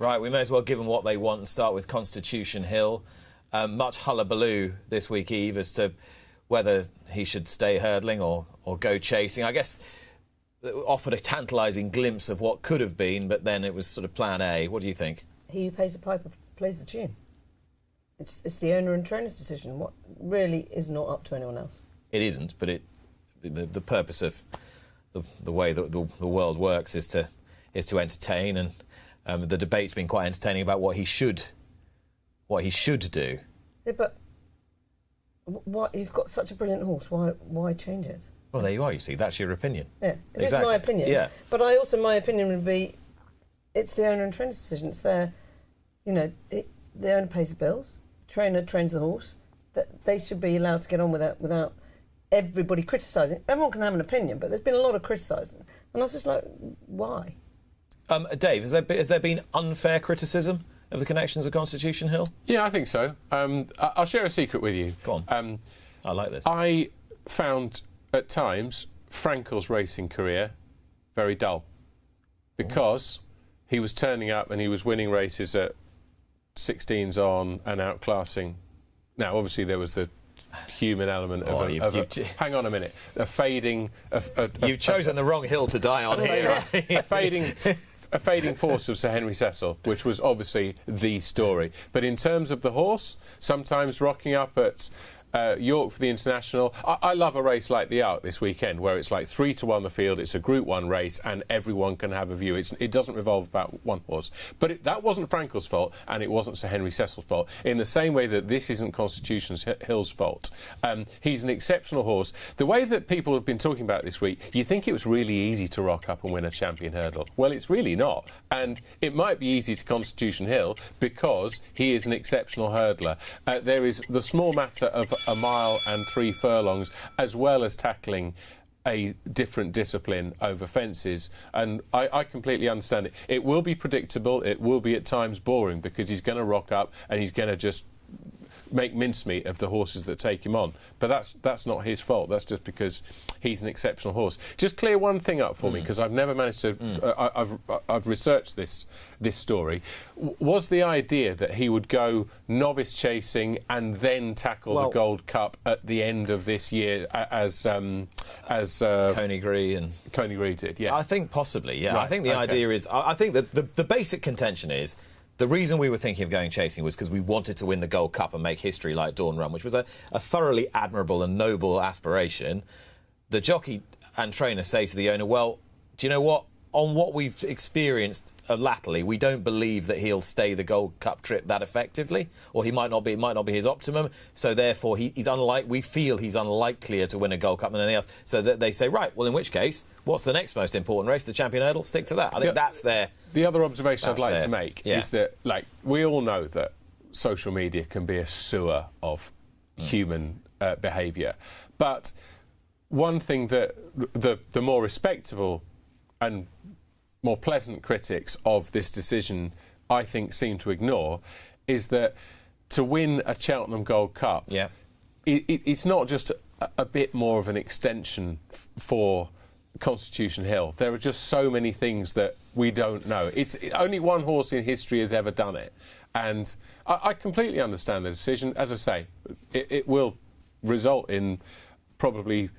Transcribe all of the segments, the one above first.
Right, we may as well give them what they want and start with Constitution Hill. Much hullabaloo this week, Eve, as to whether he should stay hurdling or go chasing. I guess offered a tantalising glimpse of what could have been, but then it was sort of plan A. What do you think? He who pays the piper plays the tune. It's the owner and trainer's decision. What really is not up to anyone else. It isn't, but the purpose of the way that the world works is to entertain, and the debate's been quite entertaining about what he should do. Yeah, but what, you've got such a brilliant horse. Why change it? Well, there you are. You see, that's your opinion. Yeah, it exactly. is my opinion. Yeah, but my opinion would be, it's the owner and trainer's decision. It's their, the owner pays the bills, the trainer trains the horse. That they should be allowed to get on with that without everybody criticising. Everyone can have an opinion, but there's been a lot of criticising, and I was just like, why? Dave, has there been unfair criticism of the connections of Constitution Hill? Yeah, I think so. I'll share a secret with you. Go on. I like this. I found at times Frankel's racing career very dull because he was turning up and he was winning races at 16s on and outclassing. Now, obviously, there was the human element hang on a minute. A fading... You've chosen the wrong hill to die on here. A fading force of Sir Henry Cecil, which was obviously the story. But in terms of the horse, sometimes rocking up at York for the International. I love a race like the Arc this weekend, where it's like 3-1 the field, it's a Group 1 race, and everyone can have a view. It doesn't revolve about one horse. But that wasn't Frankel's fault, and it wasn't Sir Henry Cecil's fault, in the same way that this isn't Constitution Hill's fault. He's an exceptional horse. The way that people have been talking about it this week, you think it was really easy to rock up and win a champion hurdle. Well, it's really not. And it might be easy to Constitution Hill because he is an exceptional hurdler. There is the small matter of a mile and 3 furlongs, as well as tackling a different discipline over fences, and I completely understand it. It will be predictable, it will be at times boring, because he's going to rock up and he's going to just make mincemeat of the horses that take him on. But that's not his fault. That's just because he's an exceptional horse. Just clear one thing up for me, because I've never managed to... I've researched this story. Was the idea that he would go novice chasing and then tackle the Gold Cup at the end of this year, as Coney did? Yeah, I think possibly. Yeah, right. I think the idea is. I think that the basic contention is. The reason we were thinking of going chasing was because we wanted to win the Gold Cup and make history like Dawn Run, which was a thoroughly admirable and noble aspiration. The jockey and trainer say to the owner, well, do you know what? On what we've experienced latterly, we don't believe that he'll stay the Gold Cup trip that effectively, or it might not be his optimum. So therefore, we feel he's unlikelier to win a Gold Cup than anything else. So that they say, right, well, in which case, what's the next most important race? The Champion Hurdle? Stick to that. I think that's their... The other observation I'd like to make is that, we all know that social media can be a sewer of human behaviour. But one thing that the more respectable and more pleasant critics of this decision, I think, seem to ignore, is that to win a Cheltenham Gold Cup, it's not just a bit more of an extension for Constitution Hill. There are just so many things that we don't know. It's only one horse in history has ever done it, and I completely understand the decision. As I say, it will result in probably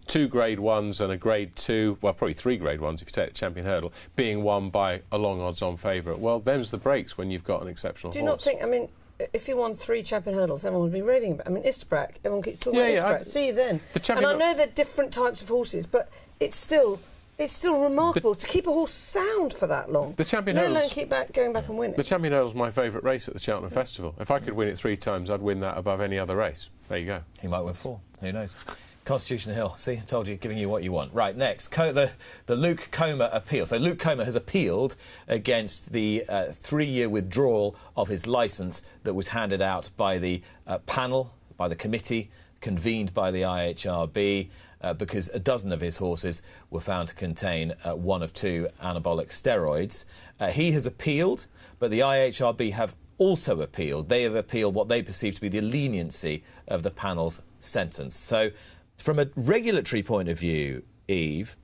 2 Grade 1s and a Grade 2, well, probably 3 Grade 1s if you take the Champion Hurdle, being won by a long odds-on favourite. Well, them's the breaks when you've got an exceptional horse. Do you not think, if he won 3 Champion Hurdles, everyone would be raving about it. Istabraq, everyone keeps talking about Istabraq. See you then. And I know they're different types of horses, but it's still remarkable to keep a horse sound for that long. The Champion Hurdles... keep going back and win it. The Champion Hurdle's my favourite race at the Cheltenham Festival. If I could win it 3 times, I'd win that above any other race. There you go. He might win 4. Who knows? Constitution Hill. See, I told you, giving you what you want. Right, next, the Luke Coma appeal. So Luke Coma has appealed against the 3-year withdrawal of his licence that was handed out by the panel, by the committee, convened by the IHRB, because a dozen of his horses were found to contain 1 of 2 anabolic steroids. He has appealed, but the IHRB have also appealed. They have appealed what they perceive to be the leniency of the panel's sentence. So, from a regulatory point of view, Eve,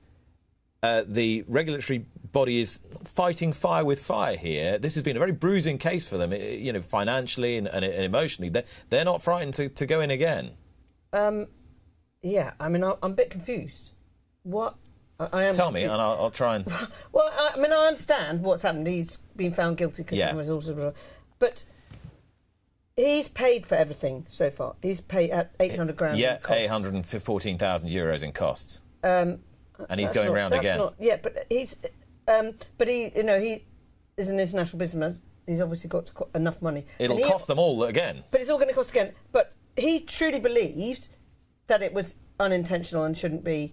the regulatory body is fighting fire with fire here. This has been a very bruising case for them, financially and emotionally. They're not frightened to go in again. Yeah, I mean, I'm a bit confused. What? I am. Tell me, and I'll try and... Well, I mean, I understand what's happened. He's been found guilty because of resources, but he's paid for everything so far. He's paid at 800 grand. Yeah, in costs. 814,000 euros in costs. And he's going round again. But he is an international businessman. He's obviously got enough money. It'll cost them all again. But it's all going to cost again. But he truly believed that it was unintentional and shouldn't be...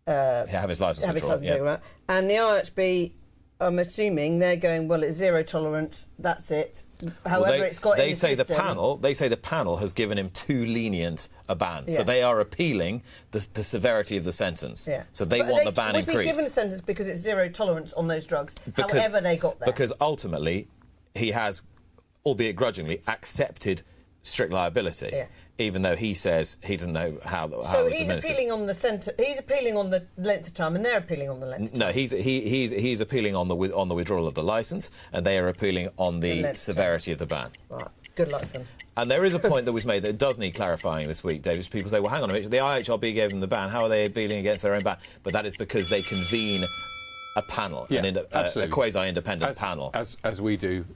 have his licence withdrawn. Right? And the IHB, I'm assuming they're going, well, it's zero tolerance, that's it. However, it's got they say the panel has given him too lenient a ban. Yeah. So they are appealing the severity of the sentence. Yeah. So they want the ban increased. Was he given a sentence because it's zero tolerance on those drugs, however they got there? Because ultimately, he has, albeit grudgingly, accepted strict liability. Yeah. Even though he says he doesn't know how. So he's appealing on the He's appealing on the length of time, and they're appealing on the length. No, he's appealing on the withdrawal of the licence, and they are appealing on the severity of the ban. Right. Good luck to them. And there is a point that was made that does need clarifying this week, David. People say, well, hang on a minute, the IHRB gave them the ban. How are they appealing against their own ban? But that is because they convene a panel, a quasi-independent panel, as we do,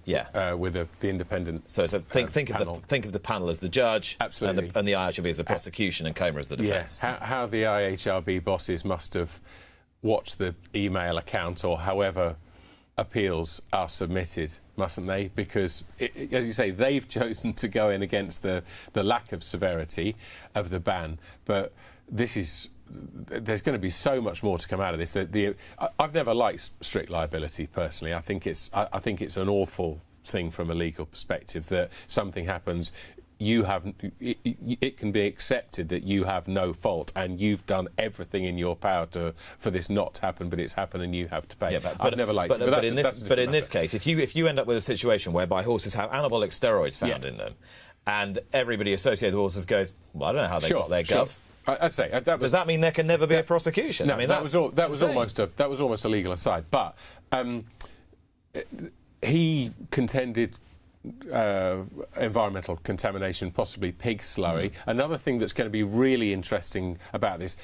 with the independent. So think of the panel as the judge, absolutely, and the IHRB as the prosecution, and Coma as the defence. Yeah. How the IHRB bosses must have watched the email account, or however appeals are submitted, mustn't they? Because, as you say, they've chosen to go in against the lack of severity of the ban, but this is. There's going to be so much more to come out of this. I've never liked strict liability personally. I think it's an awful thing from a legal perspective that something happens. It can be accepted that you have no fault and you've done everything in your power for this not to happen, but it's happened and you have to pay. Yeah, I've never liked it. But in this case, if you end up with a situation whereby horses have anabolic steroids found in them, and everybody associated with horses goes, well, I don't know how they got their gov. I'd say does that mean there can never be a prosecution? No, I mean, that was almost a legal aside. But he contended environmental contamination, possibly pig slurry. Another thing that's going to be really interesting about this,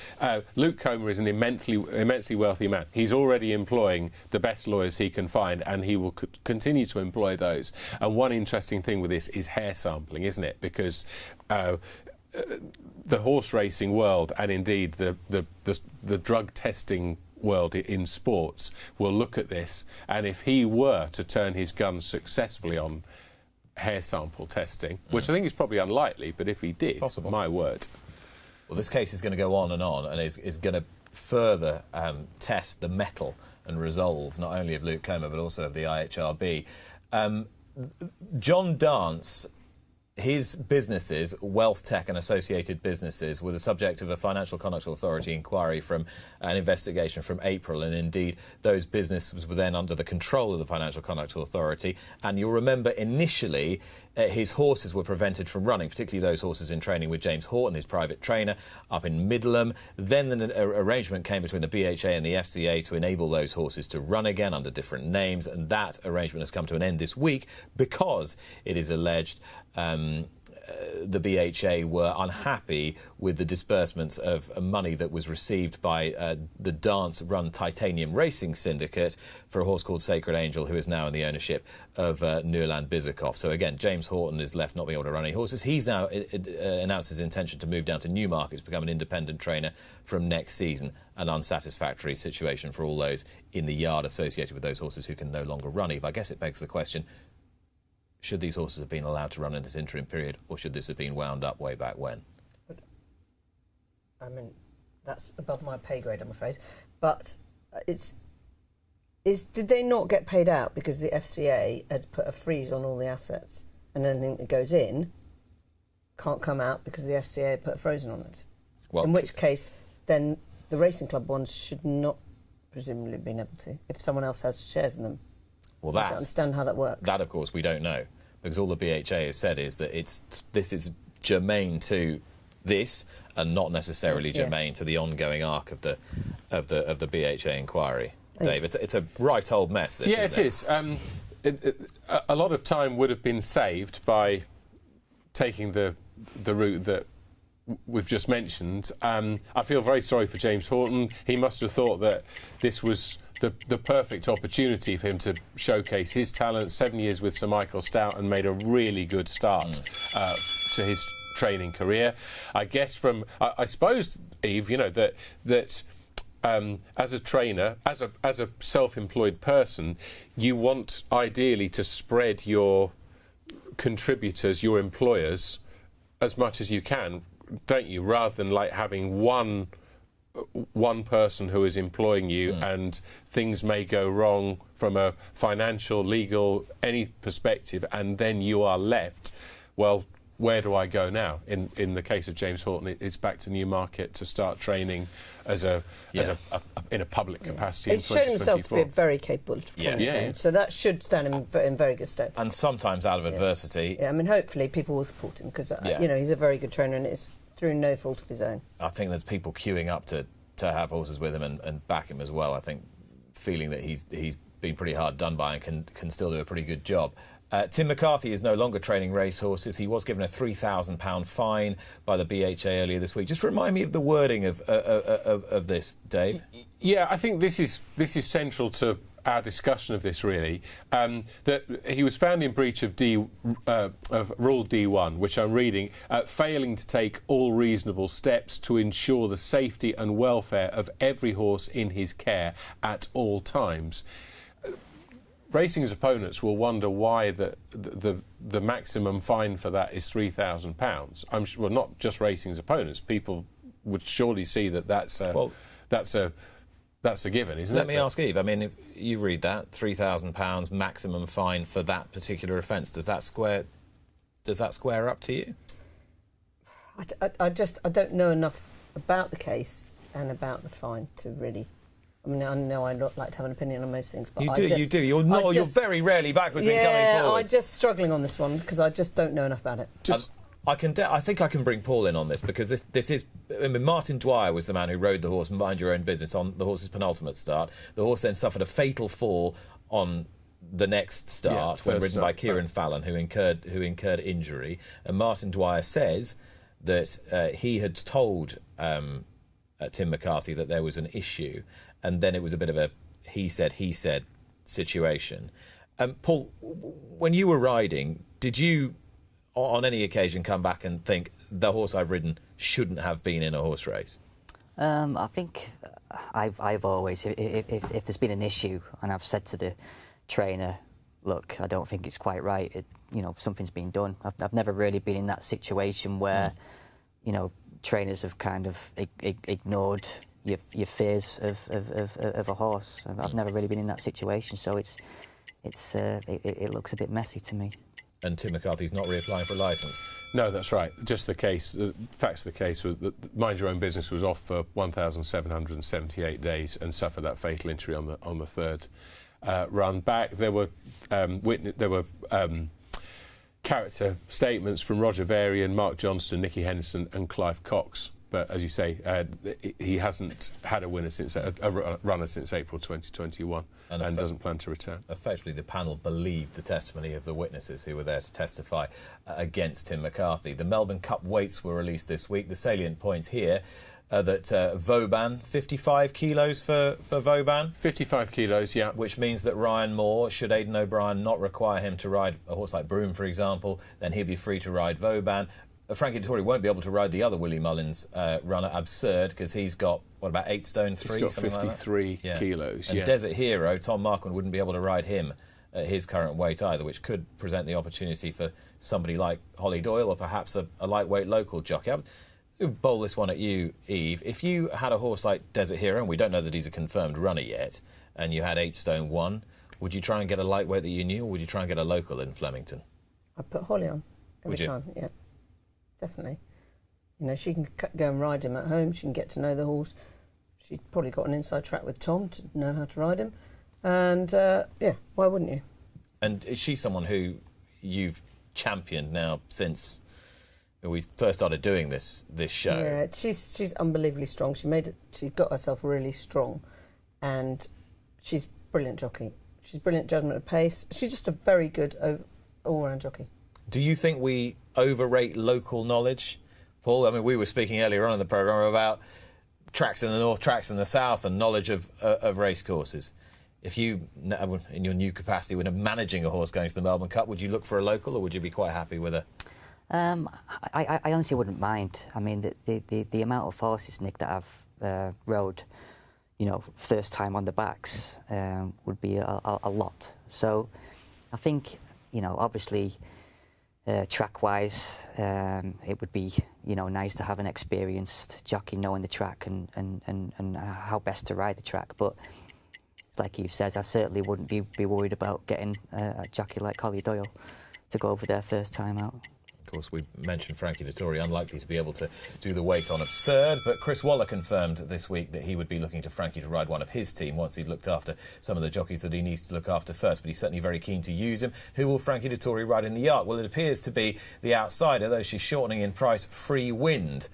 Luke Coma is an immensely wealthy man. He's already employing the best lawyers he can find, and he will continue to employ those. And one interesting thing with this is hair sampling, isn't it? Because the horse racing world, and indeed the drug testing world in sports, will look at this, and if he were to turn his gun successfully on hair sample testing, which I think is probably unlikely, but if he did, possible. My word. Well, this case is going to go on, and is going to further test the mettle and resolve not only of Luke Coma but also of the IHRB. John Dance, his businesses, Wealth Tech and associated businesses, were the subject of a Financial Conduct Authority inquiry from an investigation from April, and indeed those businesses were then under the control of the Financial Conduct Authority. And you'll remember initially his horses were prevented from running, particularly those horses in training with James Houghton, his private trainer, up in Middleham. Then an arrangement came between the BHA and the FCA to enable those horses to run again under different names, and that arrangement has come to an end this week because it is alleged the BHA were unhappy with the disbursements of money that was received by the Dance-run Titanium Racing Syndicate for a horse called Sacred Angel, who is now in the ownership of Nuland Bizikov. So again, James Houghton is left not being able to run any horses. He's now announced his intention to move down to Newmarket to become an independent trainer from next season. An unsatisfactory situation for all those in the yard associated with those horses who can no longer run. Eve, I guess it begs the question, should these horses have been allowed to run in this interim period, or should this have been wound up way back when? I mean, that's above my pay grade, I'm afraid. But did they not get paid out because the FCA had put a freeze on all the assets, and anything that goes in can't come out because the FCA put a frozen on it? Well, in which case, then the racing club ones should not presumably have been able to, if someone else has shares in them. Well, I don't understand how that works. That, of course, we don't know, because all the BHA has said is that this is germane to this and not necessarily germane to the ongoing arc of the BHA inquiry. Dave, it's a right old mess, this, isn't it? A lot of time would have been saved by taking the route that we've just mentioned. I feel very sorry for James-Houghton. He must have thought that this was the perfect opportunity for him to showcase his talent. 7 years with Sir Michael Stoute and made a really good start to his training career. I guess I suppose, Eve, that as a trainer, as a self-employed person, you want ideally to spread your contributors, your employers, as much as you can, don't you? Rather than like having one person who is employing you, and things may go wrong from a financial, legal, any perspective, and then you are left, well, where do I go now? In the case of James-Houghton, it's back to Newmarket to start training in a public capacity. It's shown himself to be very capable. So that should stand him in very good stead. And sometimes out of adversity. Yeah, I mean, hopefully people will support him because he's a very good trainer and it's through no fault of his own. I think there's people queuing up to have horses with him and back him as well. I think feeling that he's been pretty hard done by and can still do a pretty good job. Tim McCarthy is no longer training racehorses. He was given a £3,000 fine by the BHA earlier this week. Just remind me of the wording of this, Dave. Yeah, I think this is central to our discussion of this, really. That he was found in breach of Rule D1, which I'm reading, failing to take all reasonable steps to ensure the safety and welfare of every horse in his care at all times. Racing's opponents will wonder why the maximum fine for that is £3,000. I'm sure, well, not just racing's opponents. People would surely see that's a given, isn't it? Let me ask Eve. I mean, if you read that £3,000 maximum fine for that particular offence, does that square up to you? I don't know enough about the case and about the fine to really. I mean, I know I don't like to have an opinion on most things, but you do. You're very rarely backwards in coming forward. I'm just struggling on this one because I just don't know enough about it. I think I can bring Paul in on this because this is. I mean, Martin Dwyer was the man who rode the horse Mind Your Own Business on the horse's penultimate start. The horse then suffered a fatal fall on the next start when ridden by Kieran Fallon, who incurred injury. And Martin Dwyer says that he had told Tim McCarthy that there was an issue. And then it was a bit of a he said situation. Paul, when you were riding, did you, on any occasion, come back and think the horse I've ridden shouldn't have been in a horse race? I think I've always, if there's been an issue and I've said to the trainer, look, I don't think it's quite right. Something's been done. I've never really been in that situation where, trainers have kind of ignored your fears of a horse. I've never really been in that situation, so it looks a bit messy to me. And Tim McCarthy's not reapplying for a licence? No, that's right. Just the case. The facts of the case was that Mind Your Own Business was off for 1,778 days and suffered that fatal injury on the third run back. There were character statements from Roger Varian, Mark Johnston, Nicky Henderson, and Clive Cox. But as you say, he hasn't had a winner since a runner since April 2021, and doesn't plan to return. Effectively, the panel believed the testimony of the witnesses who were there to testify against Tim McCarthy. The Melbourne Cup weights were released this week. The salient point here that Vauban, 55 kilos for Vauban. 55 kilos, yeah. Which means that Ryan Moore, should Aidan O'Brien not require him to ride a horse like Broome, for example, then he'll be free to ride Vauban. Frankie Dettori won't be able to ride the other Willie Mullins runner, Absurd, because he's got, about 8 stone 3? He's got 53 kilos, And Desert Hero, Tom Marquand wouldn't be able to ride him at his current weight either, which could present the opportunity for somebody like Holly Doyle or perhaps a lightweight local jockey. I'll bowl this one at you, Eve. If you had a horse like Desert Hero, and we don't know that he's a confirmed runner yet, and you had 8 stone 1, would you try and get a lightweight that you knew, or would you try and get a local in Flemington? I'd put Holly on every time, yeah. Definitely. She can go and ride him at home. She can get to know the horse. She's probably got an inside track with Tom to know how to ride him. And, why wouldn't you? And is she someone who you've championed now since we first started doing this show. Yeah, she's unbelievably strong. She got herself really strong, and she's a brilliant jockey. She's brilliant judgment of pace. She's just a very good all-round jockey. Do you think we overrate local knowledge, Paul? I mean, we were speaking earlier on in the programme about tracks in the north, tracks in the south, and knowledge of racecourses. If you, in your new capacity, when managing a horse going to the Melbourne Cup, would you look for a local, or would you be quite happy with a... I honestly wouldn't mind. I mean, the amount of horses, Nick, that I've rode, first time on the backs would be a lot. So I think, obviously, track-wise, it would be, nice to have an experienced jockey knowing the track and how best to ride the track. But like Eve says, I certainly wouldn't be worried about getting a jockey like Holly Doyle to go over there first time out. Of course, we mentioned Frankie Dettori, unlikely to be able to do the weight on absurd, but Chris Waller confirmed this week that he would be looking to Frankie to ride one of his team once he'd looked after some of the jockeys that he needs to look after first, but he's certainly very keen to use him. Who will Frankie Dettori ride in the Arc? Well, it appears to be the outsider, though she's shortening in price, Free Wind.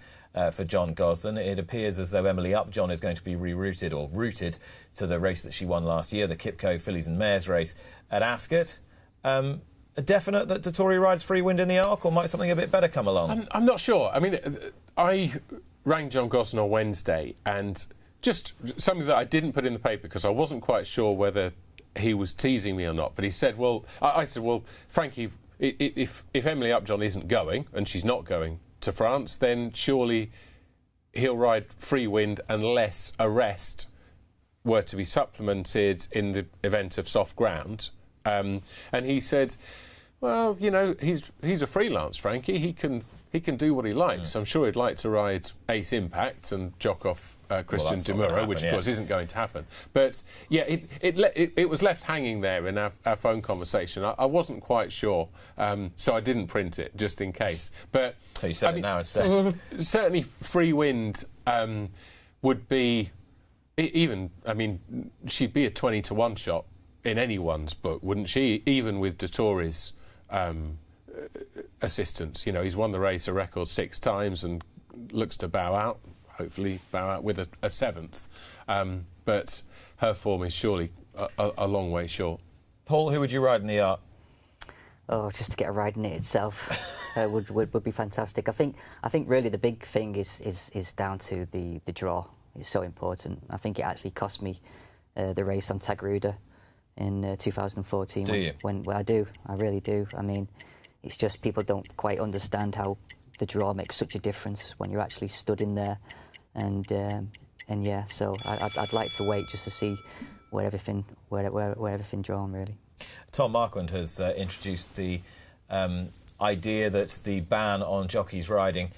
For John Gosden. It appears as though Emily Upjohn is going to be rooted to the race that she won last year, the Kipco Fillies and Mares race at Ascot. A definite that Dettori rides Free Wind in the Arc, or might something a bit better come along? I'm not sure. I mean, I rang John Gosden on Wednesday, and just something that I didn't put in the paper because I wasn't quite sure whether he was teasing me or not, but he said, I said, Frankie, if Emily Upjohn isn't going, and she's not going to France, then surely he'll ride Free Wind unless a rest were to be supplemented in the event of soft ground. And he said, well, he's a freelance, Frankie. He can do what he likes. I'm sure he'd like to ride Ace Impact and jock off Christian Demuro, which of course isn't going to happen. But yeah, it was left hanging there in our phone conversation. I wasn't quite sure, so I didn't print it just in case. But so you said it now instead. Certainly, Free Wind would be she'd be a 20-to-1 shot in anyone's book, wouldn't she? Even with Dettori's assistance. He's won the race a record 6 times and looks to hopefully bow out with a 7th. But her form is surely a long way short. Paul, who would you ride in the Arc? Oh, just to get a ride in it itself would be fantastic. I think really the big thing is down to the draw. It's so important. I think it actually cost me the race on Tagruda in 2014. Do you? When I do. I really do. I mean, it's just people don't quite understand how the draw makes such a difference when you're actually stood in there. And yeah, so I'd like to wait just to see where everything drawn, really. Tom Marquand has introduced the idea that the ban on jockeys riding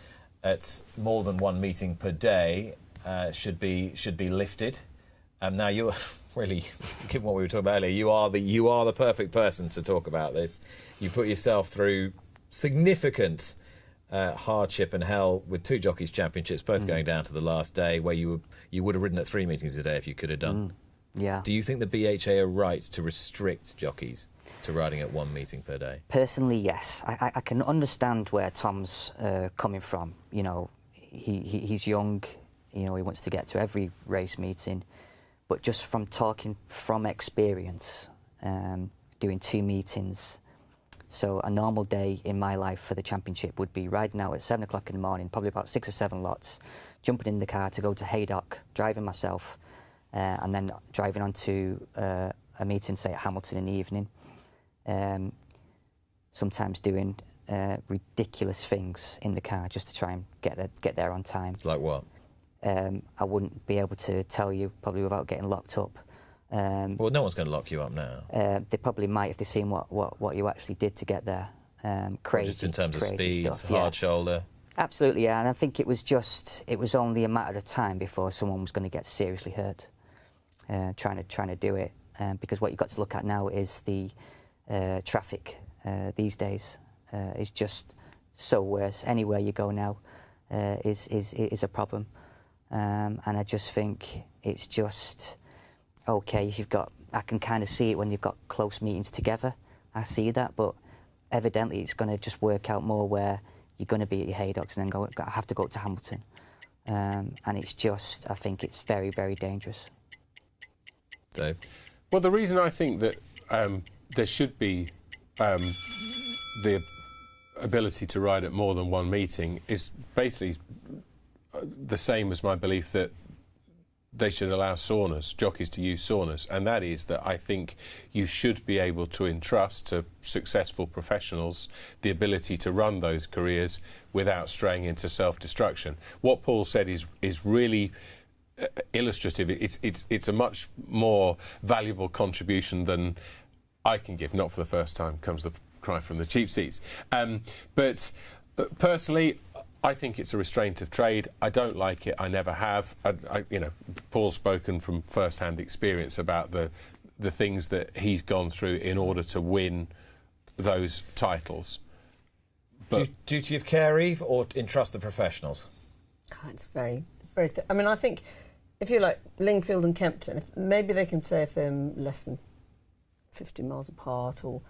at more than one meeting per day should be lifted. Now you're really, given what we were talking about earlier, you are the perfect person to talk about this. You put yourself through significant hardship and hell with 2 jockeys championships, both going down to the last day, where you would have ridden at 3 meetings a day if you could have done. Yeah. Do you think the BHA are right to restrict jockeys to riding at 1 meeting per day? Personally, yes. I can understand where Tom's coming from. He's young. He wants to get to every race meeting. But just from talking from experience, doing 2 meetings. So a normal day in my life for the championship would be riding out at 7 o'clock in the morning, probably about 6 or 7 lots, jumping in the car to go to Haydock, driving myself, and then driving on to a meeting, say, at Hamilton in the evening. Sometimes doing ridiculous things in the car just to try and get there on time. Like what? I wouldn't be able to tell you, probably without getting locked up. Well, no one's going to lock you up now. They probably might if they've seen what you actually did to get there. Crazy, just in terms of speeds, stuff, hard shoulder. Absolutely, yeah. And I think it was only a matter of time before someone was going to get seriously hurt trying to do it. Because what you've got to look at now is the traffic these days is just so worse. Anywhere you go now is a problem. And I just think it's just okay if you've got. I can kind of see it when you've got close meetings together. I see that, but evidently it's going to just work out more where you're going to be at your Haydocks and then have to go up to Hamilton. And it's just, I think it's very, very dangerous. Dave? Well, the reason I think that there should be the ability to ride at more than one meeting is basically the same as my belief that they should allow jockeys to use saunas, and that is that I think you should be able to entrust to successful professionals the ability to run those careers without straying into self-destruction. What Paul said is really illustrative. It's a much more valuable contribution than I can give. Not for the first time comes the cry from the cheap seats. But personally, I think it's a restraint of trade. I don't like it. I never have. Paul's spoken from first-hand experience about the things that he's gone through in order to win those titles. But duty of care, Eve, or entrust the professionals? God, it's very, very. I mean, I think if you're like Lingfield and Kempton, maybe they can say if they're less than 50 miles apart, or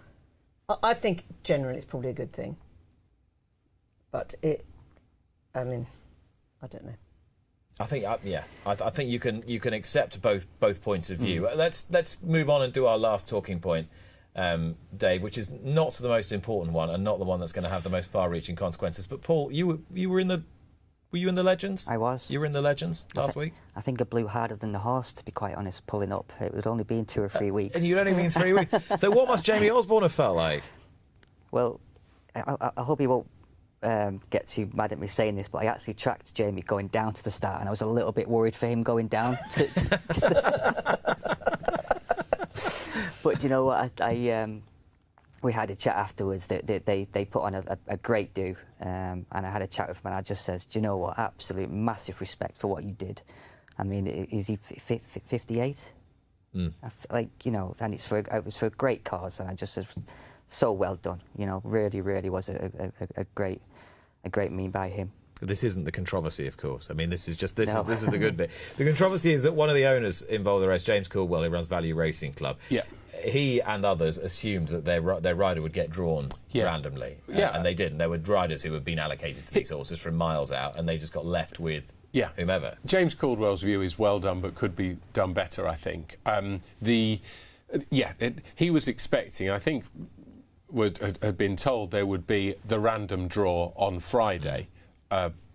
I think generally it's probably a good thing. But I mean, I don't know. I think, I think you can accept both points of view. Let's move on and do our last talking point, Dave, which is not the most important one and not the one that's going to have the most far-reaching consequences. But Paul, you were in the Legends? I was. You were in the Legends last week? I think I blew harder than the horse, to be quite honest, pulling up. It would only been 2 or 3 weeks. And you'd only been 3 weeks. So what must Jamie Osborne have felt like? Well, I hope he won't get too mad at me saying this, but I actually tracked Jamie going down to the start, and I was a little bit worried for him going down to the start. But you know what? We had a chat afterwards. They put on a great do, and I had a chat with him, and I just says, do you know what? Absolute massive respect for what you did. I mean, is he 58? And it was for a great cause, and I just said, so well done. Really, really was a great meme by him. This isn't the controversy, of course. I mean, this is the good bit. The controversy is that one of the owners involved in the race, James Caldwell, who runs Value Racing Club, he and others assumed that their rider would get drawn randomly, and they didn't. There were riders who had been allocated to these horses from miles out, and they just got left with whomever. James Caldwell's view is well done, but could be done better, I think. He was expecting, I think, had been told there would be the random draw on Friday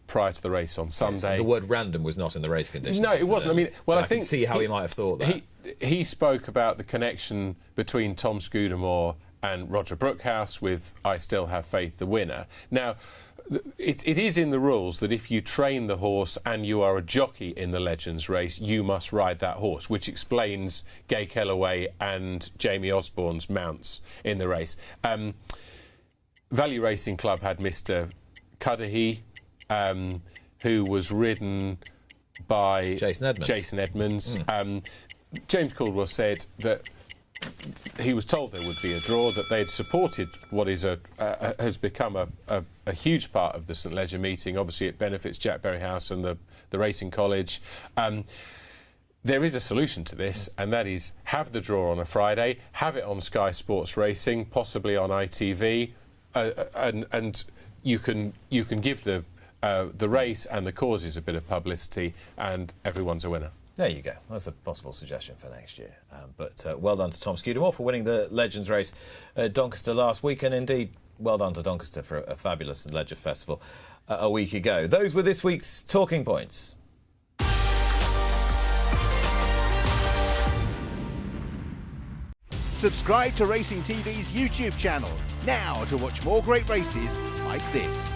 prior to the race on Sunday. Yes, the word random was not in the race conditions. No, it wasn't. I mean, I think can see how he might have thought that. He spoke about the connection between Tom Scudamore and Roger Brookhouse with I Still Have Faith, the winner. Now, it is in the rules that if you train the horse and you are a jockey in the Legends race, you must ride that horse, which explains Gay Kellaway and Jamie Osborne's mounts in the race. Value Racing Club had Mr. Cudahy, who was ridden by Jason Edmonds. James Caldwell said that he was told there would be a draw, that they had supported what is has become a huge part of the St Leger meeting. Obviously, it benefits Jack Berryhouse and the Racing College. There is a solution to this, and that is have the draw on a Friday, have it on Sky Sports Racing, possibly on ITV, and you can give the race and the causes a bit of publicity, and everyone's a winner. There you go. That's a possible suggestion for next year. But well done to Tom Scudamore for winning the Legends race at Doncaster last week, and indeed well done to Doncaster for a fabulous Leger Festival a week ago. Those were this week's talking points. Subscribe to Racing TV's YouTube channel now to watch more great races like this.